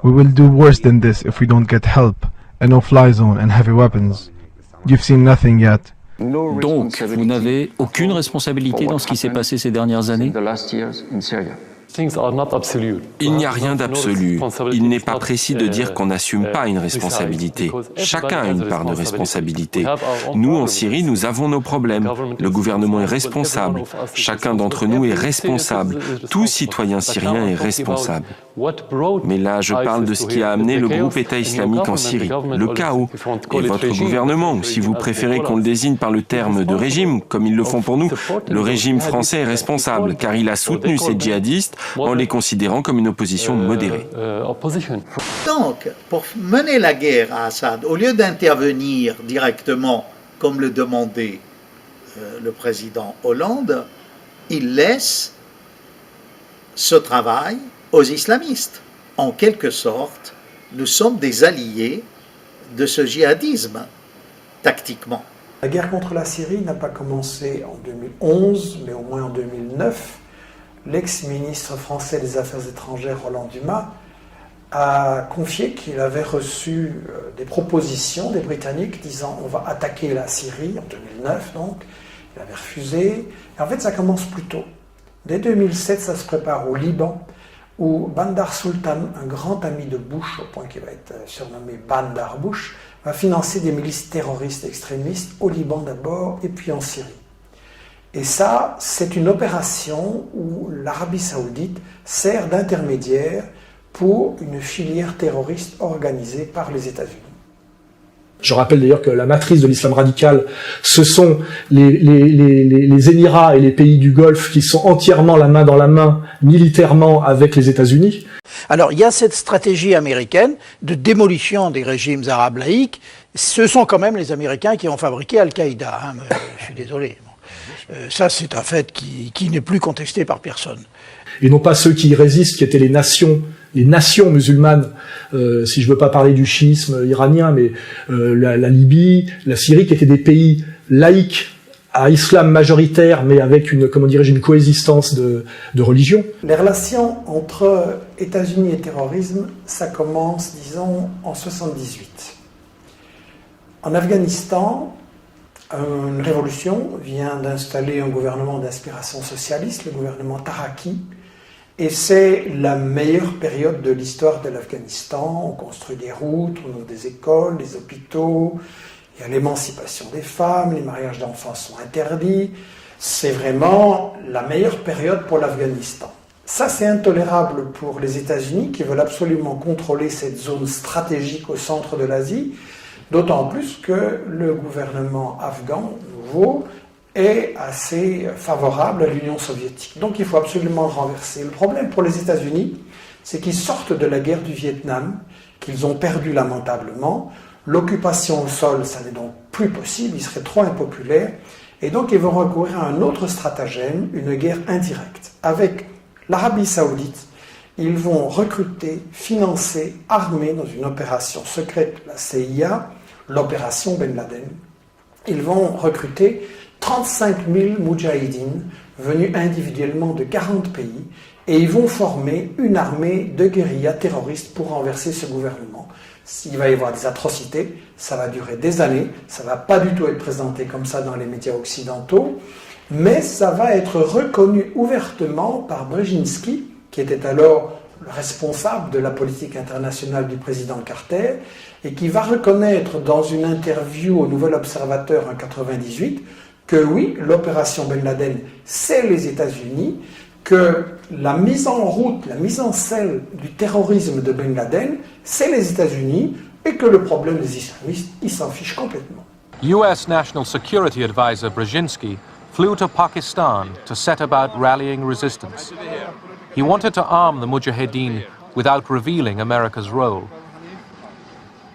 Speaker 28: We will do worse than this if we don't get help, a no-fly zone and heavy weapons. You've seen nothing yet.
Speaker 12: Donc, vous n'avez aucune responsabilité dans ce qui s'est passé ces dernières années ?
Speaker 13: Il n'y a rien d'absolu. Il n'est pas précis de dire qu'on n'assume pas une responsabilité. Chacun a une part de responsabilité. Nous, en Syrie, nous avons nos problèmes. Le gouvernement est responsable. Chacun d'entre nous est responsable. Tout citoyen syrien est responsable. Mais là, je parle de ce qui a amené le groupe État islamique en Syrie, le chaos. Et votre gouvernement, ou si vous préférez qu'on le désigne par le terme de régime, comme ils le font pour nous, le régime français est responsable, car il a soutenu ces djihadistes en les considérant comme une opposition modérée.
Speaker 20: Donc, pour mener la guerre à Assad, au lieu d'intervenir directement, comme le demandait le président Hollande, il laisse ce travail aux islamistes. En quelque sorte, nous sommes des alliés de ce djihadisme, tactiquement.
Speaker 11: La guerre contre la Syrie n'a pas commencé en 2011, mais au moins en 2009. L'ex-ministre français des Affaires étrangères, Roland Dumas, a confié qu'il avait reçu des propositions des Britanniques disant on va attaquer la Syrie, en 2009 donc. Il avait refusé. Et en fait, ça commence plus tôt. Dès 2007, ça se prépare au Liban, où Bandar Sultan, un grand ami de Bush, au point qu'il va être surnommé Bandar Bush, va financer des milices terroristes extrémistes au Liban d'abord et puis en Syrie. Et ça, c'est une opération où l'Arabie Saoudite sert d'intermédiaire pour une filière terroriste organisée par les États-Unis.
Speaker 3: Je rappelle d'ailleurs que la matrice de l'islam radical, ce sont les Émirats et les pays du Golfe qui sont entièrement la main dans la main militairement avec les États-Unis.
Speaker 2: Alors il y a cette stratégie américaine de démolition des régimes arabes laïques. Ce sont quand même les Américains qui ont fabriqué Al-Qaïda. Hein, je suis désolé. Ça, c'est un fait qui n'est plus contesté par personne.
Speaker 3: Et non pas ceux qui y résistent, qui étaient les nations musulmanes, si je veux pas parler du chiisme iranien, mais la Libye, la Syrie, qui étaient des pays laïques à islam majoritaire, mais avec une coexistence de religion.
Speaker 11: Les relations entre États-Unis et terrorisme, ça commence, disons, en 78. En Afghanistan, une révolution vient d'installer un gouvernement d'inspiration socialiste, le gouvernement Taraki, et c'est la meilleure période de l'histoire de l'Afghanistan. On construit des routes, on ouvre des écoles, des hôpitaux, il y a l'émancipation des femmes, les mariages d'enfants sont interdits. C'est vraiment la meilleure période pour l'Afghanistan. Ça, c'est intolérable pour les États-Unis qui veulent absolument contrôler cette zone stratégique au centre de l'Asie, d'autant plus que le gouvernement afghan nouveau est assez favorable à l'Union soviétique. Donc il faut absolument le renverser. Le problème pour les États-Unis, c'est qu'ils sortent de la guerre du Vietnam, qu'ils ont perdu lamentablement. L'occupation au sol, ça n'est donc plus possible, il serait trop impopulaire. Et donc ils vont recourir à un autre stratagème, une guerre indirecte. Avec l'Arabie Saoudite, ils vont recruter, financer, armer dans une opération secrète, la CIA, l'opération Ben Laden. Ils vont recruter 35 000 moudjahidines venus individuellement de 40 pays et ils vont former une armée de guérillas terroristes pour renverser ce gouvernement. S'il va y avoir des atrocités, ça va durer des années, ça ne va pas du tout être présenté comme ça dans les médias occidentaux, mais ça va être reconnu ouvertement par Brzezinski, qui était alors le responsable de la politique internationale du président Carter, et qui va reconnaître dans une interview au Nouvel Observateur en 1998 que oui, l'opération Ben Laden, c'est les États-Unis, que la mise en route, la mise en scène du terrorisme de Ben Laden, c'est les États-Unis, et que le problème des islamistes, ils s'en fichent complètement.
Speaker 14: US National Security Advisor Brzezinski flew to Pakistan to set about rallying resistance. He wanted to arm the Mujahideen without revealing America's role.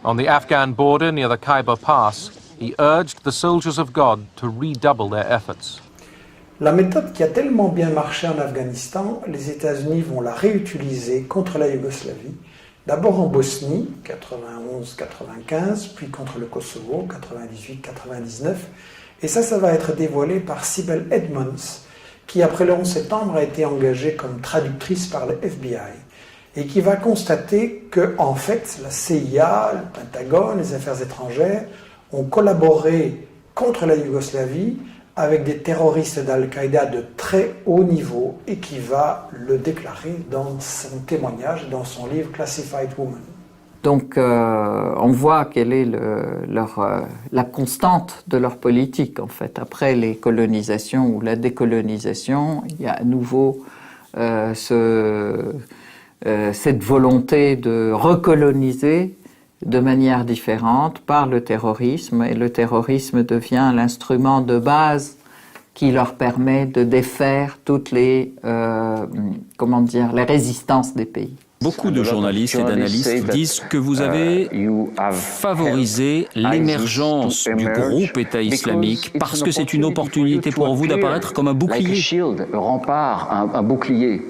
Speaker 14: On the Afghan border near the Khyber Pass, he urged the soldiers of God to redouble their efforts.
Speaker 11: La méthode qui a tellement bien marché en Afghanistan, les États-Unis vont la réutiliser contre la Yougoslavie, d'abord en Bosnie, 91-95, puis contre le Kosovo, 98-99, et ça va être dévoilé par Sibel Edmonds, qui après le 11 septembre a été engagée comme traductrice par le FBI, et qui va constater que, en fait, la CIA, le Pentagone, les affaires étrangères, ont collaboré contre la Yougoslavie avec des terroristes d'Al-Qaïda de très haut niveau et qui va le déclarer dans son témoignage, dans son livre Classified Woman.
Speaker 5: Donc on voit quelle est la constante de leur politique en fait. Après les colonisations ou la décolonisation, il y a à nouveau cette volonté de recoloniser de manière différente par le terrorisme, et le terrorisme devient l'instrument de base qui leur permet de défaire toutes les résistances des pays.
Speaker 12: Beaucoup de journalistes et d'analystes disent que vous avez favorisé l'émergence du groupe État islamique parce que c'est une opportunité pour vous d'apparaître comme un bouclier.
Speaker 15: Un rempart, un bouclier.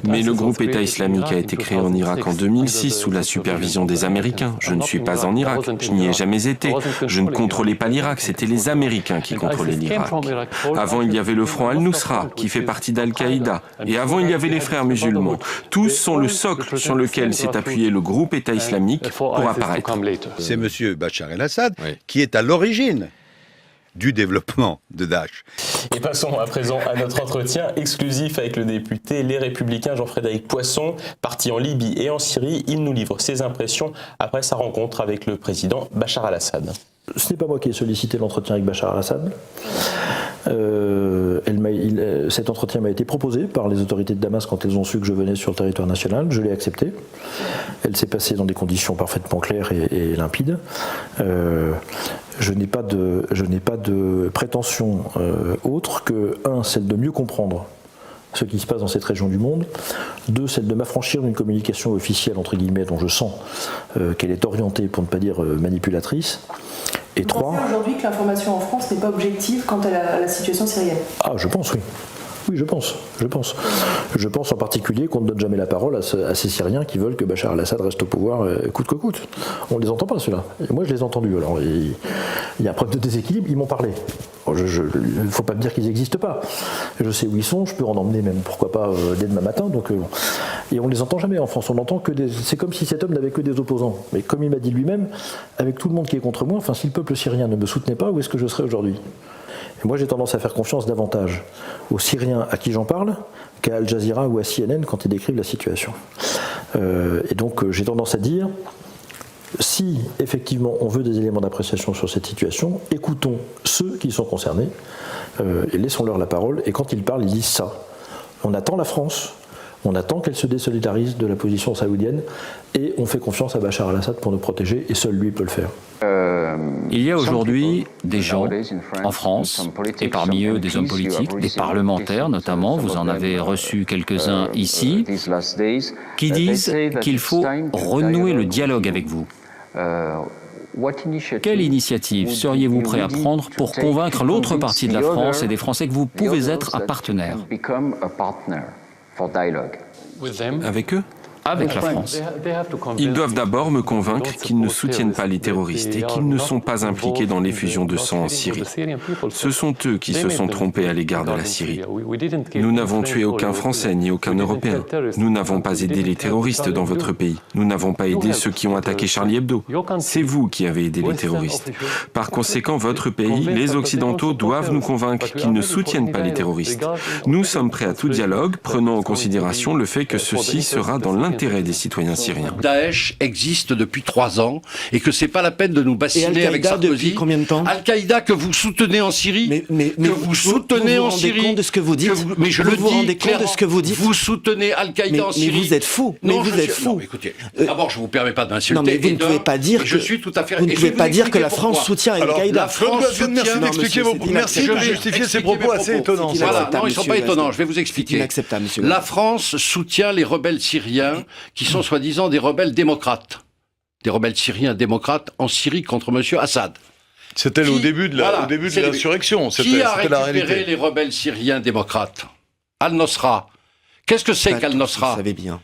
Speaker 13: Mais le groupe État islamique a été créé en Irak en 2006 sous la supervision des Américains. Je ne suis pas en Irak, je n'y ai jamais été. Je ne contrôlais pas l'Irak, c'était les Américains qui contrôlaient l'Irak. Avant, il y avait le front Al-Nusra, qui fait partie d'Al-Qaïda. Et avant, il y avait les frères musulmans. Tous sont le socle sur lequel s'est appuyé le groupe État islamique pour apparaître.
Speaker 25: C'est M. Bachar el-Assad qui est à l'origine du développement de Daesh.
Speaker 1: Et passons à présent à notre entretien exclusif avec le député Les Républicains Jean-Frédéric Poisson. Parti en Libye et en Syrie, il nous livre ses impressions après sa rencontre avec le président Bachar al-Assad.
Speaker 9: Ce n'est pas moi qui ai sollicité l'entretien avec Bachar al-Assad. Cet entretien m'a été proposé par les autorités de Damas quand elles ont su que je venais sur le territoire national. Je l'ai accepté. Elle s'est passée dans des conditions parfaitement claires et limpides. Je n'ai pas de prétention autre que, celle de mieux comprendre ce qui se passe dans cette région du monde, 2, celle de m'affranchir d'une communication officielle, entre guillemets, dont je sens qu'elle est orientée, pour ne pas dire manipulatrice, et 3...
Speaker 4: Vous pensez aujourd'hui que l'information en France n'est pas objective quant à la situation syrienne ?
Speaker 9: Ah, je pense, oui. Oui, je pense. Je pense en particulier qu'on ne donne jamais la parole à ces Syriens qui veulent que Bachar al-Assad reste au pouvoir coûte que coûte. On ne les entend pas, ceux-là. Et moi, je les ai entendus. Alors, il y a preuve de déséquilibre, ils m'ont parlé. Il ne faut pas me dire qu'ils n'existent pas. Je sais où ils sont, je peux en emmener même, pourquoi pas, dès demain matin. Et on ne les entend jamais en France. On entend que c'est comme si cet homme n'avait que des opposants. Mais comme il m'a dit lui-même, avec tout le monde qui est contre moi, enfin, si le peuple syrien ne me soutenait pas, où est-ce que je serais aujourd'hui ? Et moi, j'ai tendance à faire confiance davantage aux Syriens à qui j'en parle qu'à Al Jazeera ou à CNN quand ils décrivent la situation. Et donc, j'ai tendance à dire, si effectivement on veut des éléments d'appréciation sur cette situation, écoutons ceux qui sont concernés et laissons-leur la parole. Et quand ils parlent, ils disent ça. On attend la France, on attend qu'elle se désolidarise de la position saoudienne et on fait confiance à Bachar al-Assad pour nous protéger et seul lui peut le faire.
Speaker 12: Il y a aujourd'hui des gens en France, et parmi eux des hommes politiques, des parlementaires notamment, vous en avez reçu quelques-uns ici, qui disent qu'il faut renouer le dialogue avec vous. Quelle initiative seriez-vous prêt à prendre pour convaincre l'autre partie de la France et des Français que vous pouvez être un partenaire ?
Speaker 13: Avec eux ?
Speaker 12: Avec la France.
Speaker 13: Ils doivent d'abord me convaincre qu'ils ne soutiennent pas les terroristes et qu'ils ne sont pas impliqués dans l'effusion de sang en Syrie. Ce sont eux qui se sont trompés à l'égard de la Syrie. Nous n'avons tué aucun Français ni aucun Européen. Nous n'avons pas aidé les terroristes dans votre pays. Nous n'avons pas aidé ceux qui ont attaqué Charlie Hebdo. C'est vous qui avez aidé les terroristes. Par conséquent, votre pays, les Occidentaux, doivent nous convaincre qu'ils ne soutiennent pas les terroristes. Nous sommes prêts à tout dialogue, prenant en considération le fait que ceci sera dans l'intérêt des citoyens syriens.
Speaker 15: Daesh existe depuis 3 ans et que c'est pas la peine de nous bassiner avec Sarkozy.
Speaker 16: Depuis combien de temps ?
Speaker 15: Al-Qaïda que vous soutenez en Syrie, vous soutenez en Syrie.
Speaker 16: Vous vous rendez compte de ce que vous dites ?
Speaker 15: Mais je le dis
Speaker 16: vous vous rendez compte de ce que vous dites ?
Speaker 15: Vous soutenez Al-Qaïda en Syrie.
Speaker 16: Mais vous êtes fou.
Speaker 15: Non, écoutez. D'abord, je vous permets pas d'insulter.
Speaker 16: Non, mais vous ne pouvez pas dire.
Speaker 15: Je suis tout à fait.
Speaker 16: Vous ne pouvez pas dire que la France soutient Al-Qaïda.
Speaker 15: Merci de justifier ces propos assez étonnants. Voilà. Non, ils sont pas étonnants. Je vais vous expliquer.
Speaker 16: Inacceptable, monsieur.
Speaker 15: La France soutient les rebelles syriens qui sont soi-disant des rebelles démocrates. Des rebelles syriens démocrates en Syrie contre M. Assad.
Speaker 17: C'était au début de l'insurrection.
Speaker 15: Qui a récupéré les rebelles syriens démocrates ? Al-Nosra. Qu'est-ce que c'est qu'Al-Nosra ?
Speaker 16: Vous savez bien.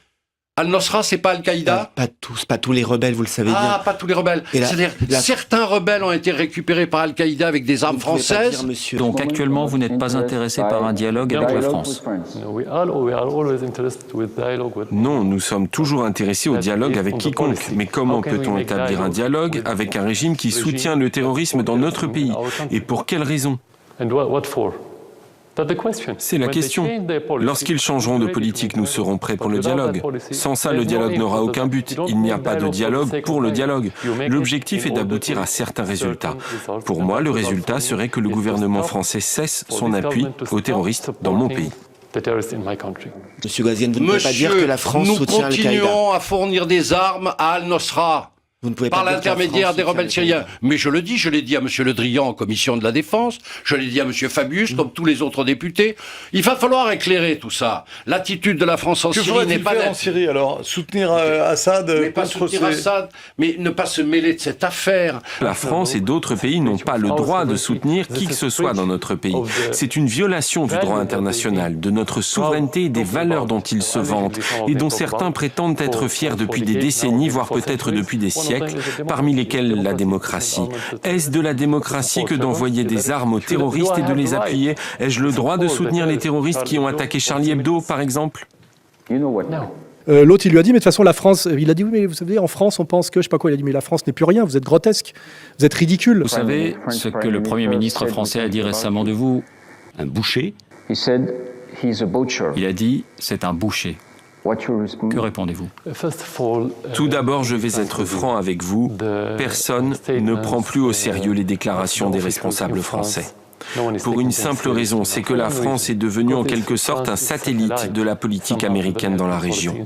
Speaker 15: Al-Nosra, c'est pas Al-Qaïda ?
Speaker 16: Pas tous les rebelles, vous le savez bien.
Speaker 15: Ah, pas tous les rebelles. C'est-à-dire, certains rebelles ont été récupérés par Al-Qaïda avec des armes françaises.
Speaker 12: Donc actuellement, vous n'êtes pas intéressé par un dialogue avec la France ?
Speaker 13: Non, nous sommes toujours intéressés au dialogue avec quiconque. Mais comment peut-on établir un dialogue avec un régime qui soutient le terrorisme dans notre pays ? Et pour quelles raisons ? C'est la question. Lorsqu'ils changeront de politique, nous serons prêts pour le dialogue. Sans ça, le dialogue n'aura aucun but. Il n'y a pas de dialogue pour le dialogue. L'objectif est d'aboutir à certains résultats. Pour moi, le résultat serait que le gouvernement français cesse son appui aux terroristes dans mon pays.
Speaker 16: Monsieur Ghazien, vous ne pouvez pas dire que la France soutient Al-Qaïda.
Speaker 15: Nous continuons à fournir des armes à Al-Nosra.
Speaker 16: Vous ne pouvez
Speaker 15: par
Speaker 16: pas dire que la
Speaker 15: l'intermédiaire
Speaker 16: France
Speaker 15: des
Speaker 16: soutient
Speaker 15: rebelles
Speaker 16: les
Speaker 15: syriens.
Speaker 16: Qaïda.
Speaker 15: Mais je le dis, je l'ai dit à M. Le Drian en commission de la défense, je l'ai dit à M. Fabius, comme tous les autres députés. Il va falloir éclairer tout ça. L'attitude de la France en Syrie n'est pas...
Speaker 17: faire en Syrie alors? Soutenir Assad
Speaker 15: mais pas soutenir Assad, mais ne pas se mêler de cette affaire.
Speaker 13: La France et d'autres pays n'ont pas le droit de soutenir qui que ce soit dans notre pays. C'est une violation du droit international, de notre souveraineté et des valeurs dont ils se vantent, et dont certains prétendent être fiers depuis des décennies, voire peut-être depuis des siècles, parmi lesquels la démocratie. Est-ce de la démocratie que d'envoyer des armes aux terroristes et de les appuyer? Ai-je le droit de soutenir les terroristes qui ont attaqué Charlie Hebdo, par exemple?
Speaker 3: L'autre, il lui a dit, mais de toute façon, la France, il a dit, oui, mais vous savez, en France, on pense que, je sais pas quoi, il a dit, mais la France n'est plus rien, vous êtes grotesque, vous êtes ridicule.
Speaker 12: Vous savez ce que le Premier ministre français a dit récemment de vous? Un boucher? Il a dit, c'est un boucher. Que répondez-vous?
Speaker 13: Tout d'abord, je vais être franc avec vous. Personne ne prend plus au sérieux les déclarations des responsables français. Pour une simple raison, c'est que la France est devenue en quelque sorte un satellite de la politique américaine dans la région.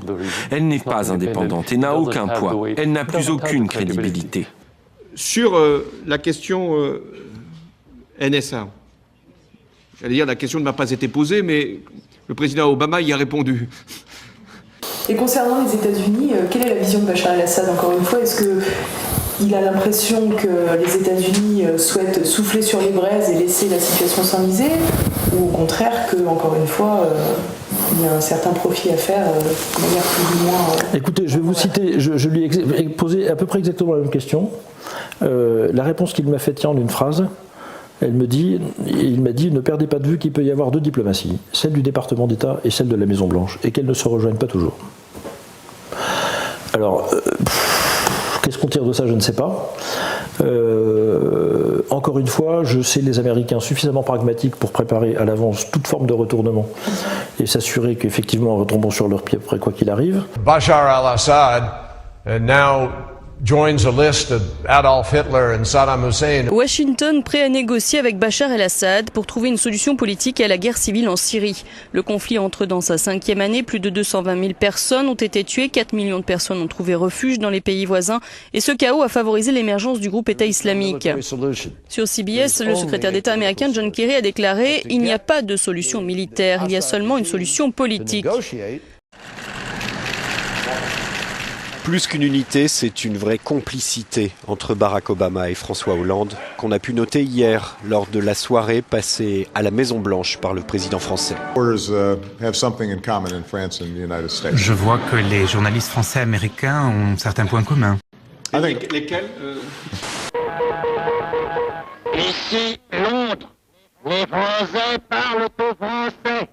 Speaker 13: Elle n'est pas indépendante et n'a aucun poids. Elle n'a plus aucune crédibilité.
Speaker 8: Sur la question NSA, j'allais dire la question ne m'a pas été posée, mais le président Obama y a répondu.
Speaker 10: Et concernant les États-Unis, quelle est la vision de Bachar el-Assad, encore une fois? Est-ce qu'il a l'impression que les États-Unis souhaitent souffler sur les braises et laisser la situation s'enliser, ou au contraire que, encore une fois, il y a un certain profit à faire de manière plus ou moins...
Speaker 9: Écoutez, je vais vous citer, je lui ai posé à peu près exactement la même question. La réponse qu'il m'a faite tient en une phrase. Il m'a dit, ne perdez pas de vue qu'il peut y avoir deux diplomaties, celle du département d'État et celle de la Maison-Blanche, et qu'elles ne se rejoignent pas toujours. Alors, qu'est-ce qu'on tire de ça, je ne sais pas. Encore une fois, je sais les Américains suffisamment pragmatiques pour préparer à l'avance toute forme de retournement et s'assurer qu'effectivement, retombons sur leurs pieds après quoi qu'il arrive.
Speaker 18: Bashar al-Assad now joins a list of Adolf Hitler and Saddam Hussein.
Speaker 19: Washington prêt à négocier avec Bachar el-Assad pour trouver une solution politique à la guerre civile en Syrie. Le conflit entre dans sa 5e année, plus de 220 000 personnes ont été tuées, 4 millions de personnes ont trouvé refuge dans les pays voisins et ce chaos a favorisé l'émergence du groupe État islamique. Sur CBS, le secrétaire d'État américain John Kerry a déclaré « Il n'y a pas de solution militaire, il y a seulement une solution politique ».
Speaker 21: Plus qu'une unité, c'est une vraie complicité entre Barack Obama et François Hollande qu'on a pu noter hier lors de la soirée passée à la Maison-Blanche par le président français.
Speaker 22: Je vois que les journalistes français et américains ont certains points communs.
Speaker 8: Lesquels
Speaker 23: Ici, Londres. Les Français parlent aux Français.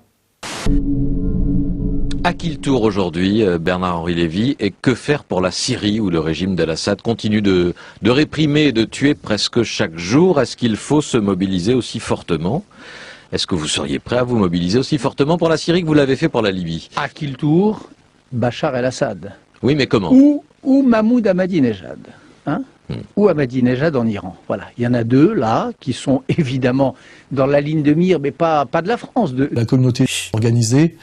Speaker 26: À qui le tour aujourd'hui, Bernard-Henri Lévy, et que faire pour la Syrie où le régime d'Al-Assad continue de réprimer et de tuer presque chaque jour? Est-ce qu'il faut se mobiliser aussi fortement? Est-ce que vous seriez prêt à vous mobiliser aussi fortement pour la Syrie que vous l'avez fait pour la Libye?
Speaker 29: À qui le tour? Bachar el-Assad.
Speaker 26: Oui, mais comment?
Speaker 29: Ou Mahmoud Ahmadinejad. Hein? Ou Ahmadinejad en Iran. Voilà, il y en a deux là qui sont évidemment dans la ligne de mire, mais pas de la France. De
Speaker 30: la communauté organisée.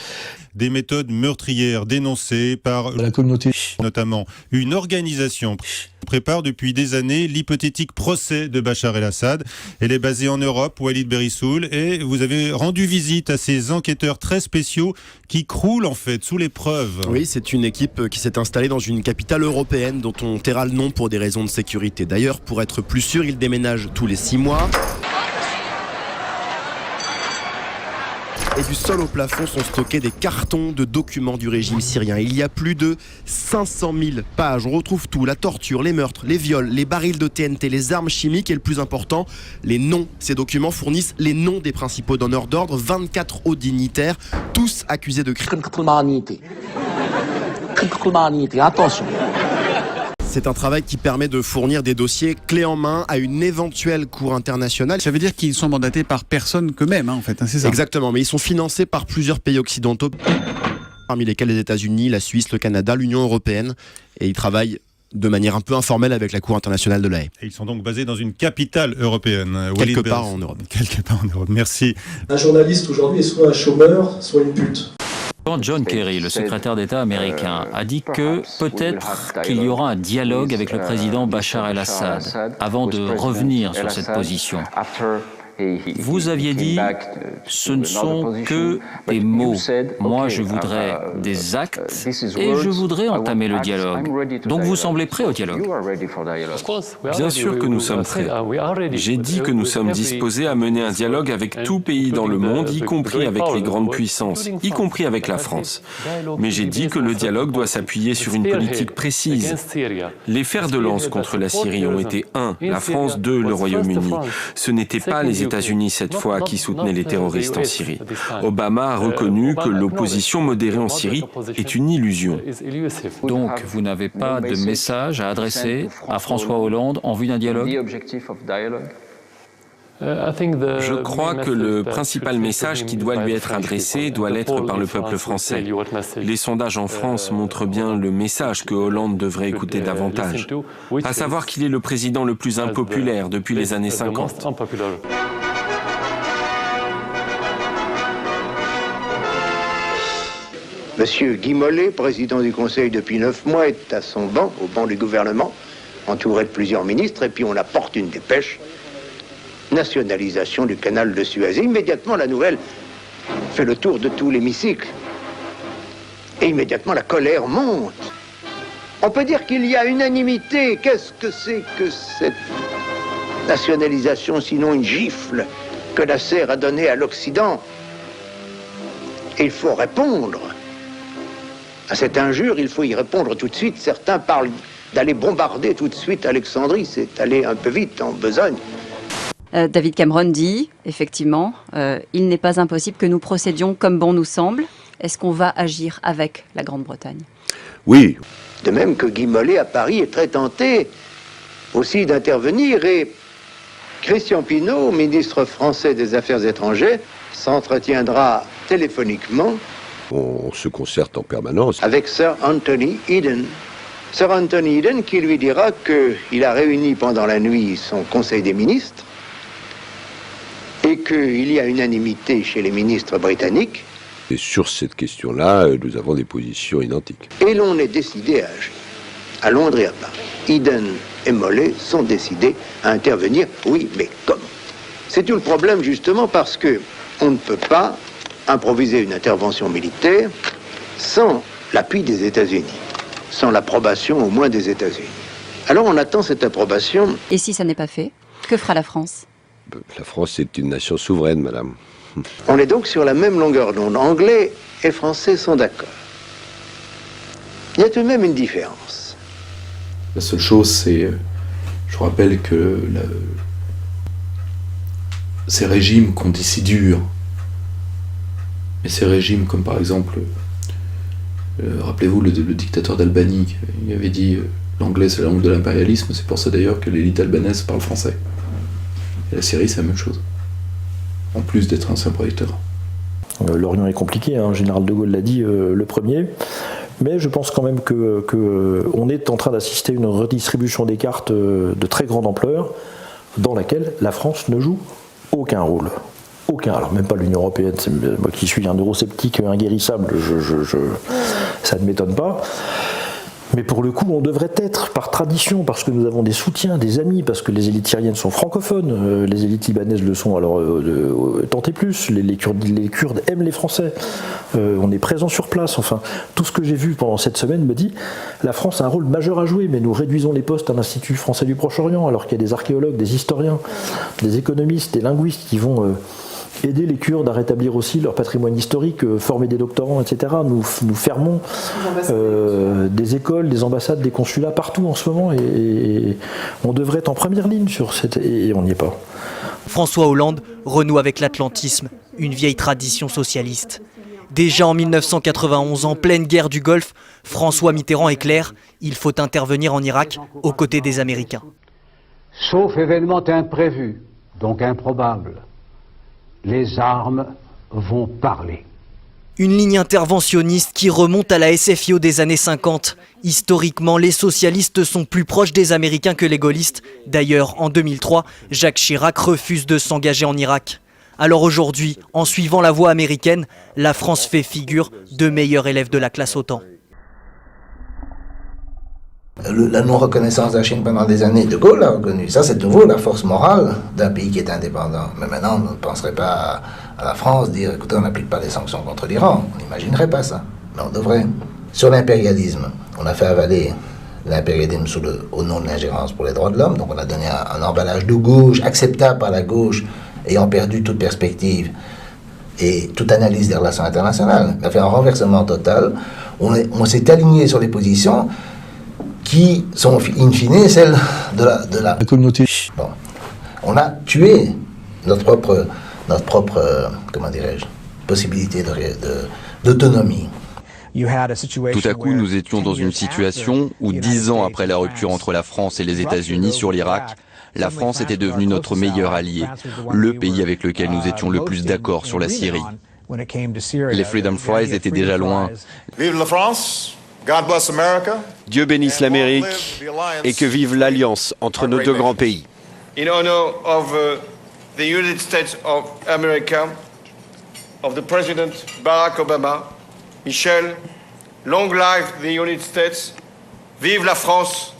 Speaker 31: Des méthodes meurtrières dénoncées par
Speaker 30: la communauté,
Speaker 31: notamment une organisation prépare depuis des années l'hypothétique procès de Bachar el-Assad. Elle est basée en Europe, Walid Berissoul, et vous avez rendu visite à ces enquêteurs très spéciaux qui croulent en fait sous l'épreuve.
Speaker 32: Oui, c'est une équipe qui s'est installée dans une capitale européenne dont on taira le nom pour des raisons de sécurité. D'ailleurs, pour être plus sûr, ils déménagent tous les 6 mois. Et du sol au plafond sont stockés des cartons de documents du régime syrien. Il y a plus de 500 000 pages. On retrouve tout, la torture, les meurtres, les viols, les barils de TNT, les armes chimiques et le plus important, les noms. Ces documents fournissent les noms des principaux donneurs d'ordre, 24 hauts dignitaires, tous accusés de crimes. Attention. C'est un travail qui permet de fournir des dossiers clés en main à une éventuelle cour internationale.
Speaker 22: Ça veut dire qu'ils sont mandatés par personne qu'eux-mêmes, en fait, hein, c'est ça?
Speaker 32: Exactement, mais ils sont financés par plusieurs pays occidentaux, parmi lesquels les États-Unis, la Suisse, le Canada, l'Union européenne, et ils travaillent de manière un peu informelle avec la Cour internationale de La Haye.
Speaker 31: Et ils sont donc basés dans une capitale européenne.
Speaker 32: Quelque part en Europe.
Speaker 31: Quelque part en Europe, merci.
Speaker 3: Un journaliste aujourd'hui est soit un chômeur, soit une pute.
Speaker 12: Quand John Kerry, le secrétaire d'État américain, a dit que peut-être qu'il y aura un dialogue avec le président Bachar el-Assad avant de revenir sur cette position, vous aviez dit ce ne sont que des mots. Moi, je voudrais des actes et je voudrais entamer le dialogue. Donc vous semblez prêt au dialogue?
Speaker 13: Bien sûr que nous sommes prêts. J'ai dit que nous sommes disposés à mener un dialogue avec tout pays dans le monde, y compris avec les grandes puissances, y compris avec la France. Mais j'ai dit que le dialogue doit s'appuyer sur une politique précise. Les fers de lance contre la Syrie ont été 1, la France, 2, le Royaume-Uni. Ce n'était pas les États-Unis cette fois qui soutenaient les terroristes en Syrie. Obama a reconnu que l'opposition modérée en Syrie est une illusion.
Speaker 12: Donc vous n'avez pas de message à adresser à François Hollande en vue d'un dialogue?
Speaker 13: Je crois que le principal message qui doit lui être adressé doit l'être par le peuple français. Les sondages en France montrent bien le message que Hollande devrait écouter davantage, à savoir qu'il est le président le plus impopulaire depuis les années 50.
Speaker 2: Monsieur Guy Mollet, président du Conseil depuis 9 mois, est à son banc, au banc du gouvernement, entouré de plusieurs ministres, et puis on apporte une dépêche. Nationalisation du canal de Suez. Et immédiatement, la nouvelle fait le tour de tout l'hémicycle. Et immédiatement, la colère monte. On peut dire qu'il y a unanimité. Qu'est-ce que c'est que cette nationalisation, sinon une gifle que Nasser a donnée à l'Occident? Il faut répondre à cette injure, il faut y répondre tout de suite. Certains parlent d'aller bombarder tout de suite Alexandrie, c'est aller un peu vite en besogne.
Speaker 5: David Cameron dit, effectivement, il n'est pas impossible que nous procédions comme bon nous semble. Est-ce qu'on va agir avec la Grande-Bretagne?
Speaker 2: Oui. De même que Guy Mollet à Paris est très tenté aussi d'intervenir, et Christian Pineau, ministre français des Affaires étrangères, s'entretiendra téléphoniquement.
Speaker 21: On se concerte en permanence
Speaker 2: avec Sir Anthony Eden. Sir Anthony Eden qui lui dira qu'il a réuni pendant la nuit son conseil des ministres et qu'il y a unanimité chez les ministres britanniques.
Speaker 21: Et sur cette question-là, nous avons des positions identiques.
Speaker 2: Et l'on est décidé à agir, à Londres et à Paris. Eden et Mollet sont décidés à intervenir. Oui, mais comment? C'est tout le problème justement parce que on ne peut pas improviser une intervention militaire sans l'appui des États-Unis, sans l'approbation au moins des États-Unis. Alors on attend cette approbation.
Speaker 5: Et si ça n'est pas fait, que fera la France?
Speaker 21: La France est une nation souveraine, madame.
Speaker 2: On est donc sur la même longueur d'onde. Anglais et Français sont d'accord. Il y a tout de même une différence.
Speaker 6: La seule chose, c'est, je rappelle que ces régimes qu'on dit si durs, mais ces régimes comme par exemple, rappelez-vous le dictateur d'Albanie, il avait dit l'anglais c'est la langue de l'impérialisme, c'est pour ça d'ailleurs que l'élite albanaise parle français. Et la Syrie c'est la même chose, en plus d'être un simple producteur.
Speaker 9: L'Orient est compliqué, hein. Général de Gaulle l'a dit le premier, mais je pense quand même qu'on est en train d'assister à une redistribution des cartes de très grande ampleur, dans laquelle la France ne joue aucun rôle. Aucun, alors même pas l'Union Européenne, moi qui suis un eurosceptique inguérissable, ça ne m'étonne pas. Mais pour le coup, on devrait être, par tradition, parce que nous avons des soutiens, des amis, parce que les élites syriennes sont francophones, les élites libanaises le sont, alors tentez plus, les Kurdes aiment les Français, on est présent sur place, enfin, tout ce que j'ai vu pendant cette semaine me dit, la France a un rôle majeur à jouer, mais nous réduisons les postes à l'Institut français du Proche-Orient, alors qu'il y a des archéologues, des historiens, des économistes, des linguistes qui vont aider les Kurdes à rétablir aussi leur patrimoine historique, former des doctorants, etc. Nous fermons des écoles, des ambassades, des consulats partout en ce moment et on devrait être en première ligne sur cette... et on n'y est pas.
Speaker 7: François Hollande renoue avec l'atlantisme, une vieille tradition socialiste. Déjà en 1991, en pleine guerre du Golfe, François Mitterrand est clair, il faut intervenir en Irak aux côtés des Américains.
Speaker 11: Sauf événement imprévu, donc improbable, les armes vont parler.
Speaker 7: Une ligne interventionniste qui remonte à la SFIO des années 50. Historiquement, les socialistes sont plus proches des Américains que les gaullistes. D'ailleurs, en 2003, Jacques Chirac refuse de s'engager en Irak. Alors aujourd'hui, en suivant la voie américaine, la France fait figure de meilleur élève de la classe OTAN.
Speaker 1: La non-reconnaissance de la Chine pendant des années, De Gaulle l'a reconnu. Ça, c'est nouveau, la force morale d'un pays qui est indépendant. Mais maintenant, on ne penserait pas à la France dire, écoutez, on n'applique pas les sanctions contre l'Iran. On n'imaginerait pas ça. Mais on devrait. Sur l'impérialisme, on a fait avaler l'impérialisme au nom de l'ingérence pour les droits de l'homme. Donc on a donné un emballage de gauche, acceptable par la gauche, ayant perdu toute perspective et toute analyse des relations internationales. On a fait un renversement total. On s'est aligné sur les positions qui sont in fine celles de la
Speaker 3: communauté.
Speaker 1: Bon. On a tué notre propre comment dirais-je, possibilité d'autonomie.
Speaker 4: Tout à coup, nous étions dans une situation où 10 ans après la rupture entre la France et les États-Unis sur l'Irak, la France était devenue notre meilleur allié, le pays avec lequel nous étions le plus d'accord sur la Syrie. Les Freedom Fries étaient déjà loin.
Speaker 21: Vive la France! God bless America. Dieu bénisse l'Amérique et que vive l'alliance entre nos deux grands pays.
Speaker 8: In honor of the United States of America, of the President Barack Obama, Michel, long live the United States, vive la France,